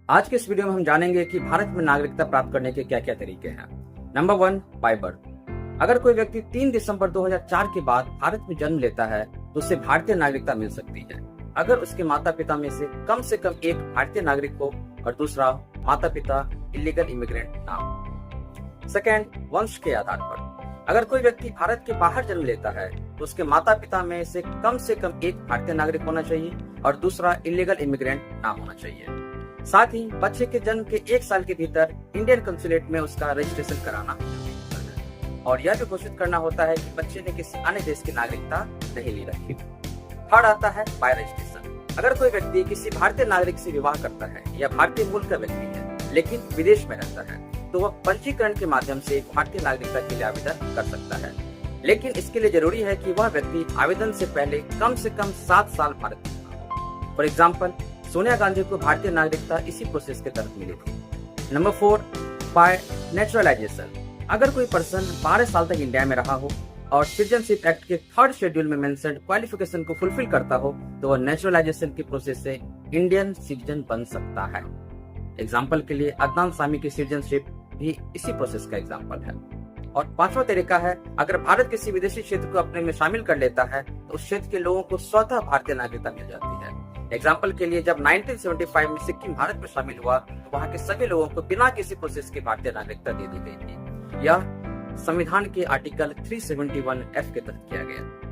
आज के इस वीडियो में हम जानेंगे कि भारत में नागरिकता प्राप्त करने के क्या क्या तरीके हैं। Number 1, by birth. अगर कोई व्यक्ति 3 दिसंबर 2004 के बाद भारत में जन्म लेता है तो उसे भारतीय नागरिकता मिल सकती है अगर उसके माता पिता में से कम एक भारतीय नागरिक हो और दूसरा माता पिता इलीगल इमिग्रेंट ना हो। सेकेंड, वंश के आधार पर। अगर कोई व्यक्ति भारत के बाहर जन्म लेता है तो उसके माता पिता में से कम एक भारतीय नागरिक होना चाहिए और दूसरा इलीगल इमिग्रेंट ना होना चाहिए। साथ ही बच्चे के जन्म के 1 साल के भीतर इंडियन कंसुलेट में उसका रजिस्ट्रेशन कराना है और यह भी घोषित करना होता है कि बच्चे ने किसी अन्य देश की नागरिकता नहीं ली रखी। थर्ड आता है बाय रजिस्ट्रेशन। अगर कोई व्यक्ति किसी भारतीय नागरिक से विवाह करता है या भारतीय मूल का व्यक्ति है लेकिन विदेश में रहता है तो वह पंजीकरण के माध्यम से भारतीय नागरिकता के लिए आवेदन कर सकता है, लेकिन इसके लिए जरूरी है कि वह व्यक्ति आवेदन से पहले कम से कम 7 साल भारत में हो। फॉर एग्जाम्पल, सोनिया गांधी को भारतीय नागरिकता इसी प्रोसेस के तहत मिली थी। Number 4, bye naturalisation. अगर कोई पर्सन 12 साल तक इंडिया में रहा हो और सिटीजनशिप एक्ट के 3rd शेड्यूल में मेंशन्ड क्वालिफिकेशन को फुलफिल करता हो तो वह नेचुरलाइजेशन की प्रोसेस से इंडियन सिटीजन बन सकता है। एग्जाम्पल के लिए अदनान सामी की सिटीजनशिप भी इसी प्रोसेस का एग्जाम्पल है। और 5वां तरीका है, अगर भारत किसी विदेशी क्षेत्र को अपने में शामिल कर लेता है तो उस क्षेत्र के लोगों को स्वतः भारतीय नागरिकता मिल जाती है। एग्जाम्पल के लिए जब 1975 में सिक्किम भारत में शामिल हुआ तो वहाँ के सभी लोगों को बिना किसी प्रोसेस के भारतीय नागरिकता दे दी गई थी। यह संविधान के आर्टिकल 371F के तहत किया गया।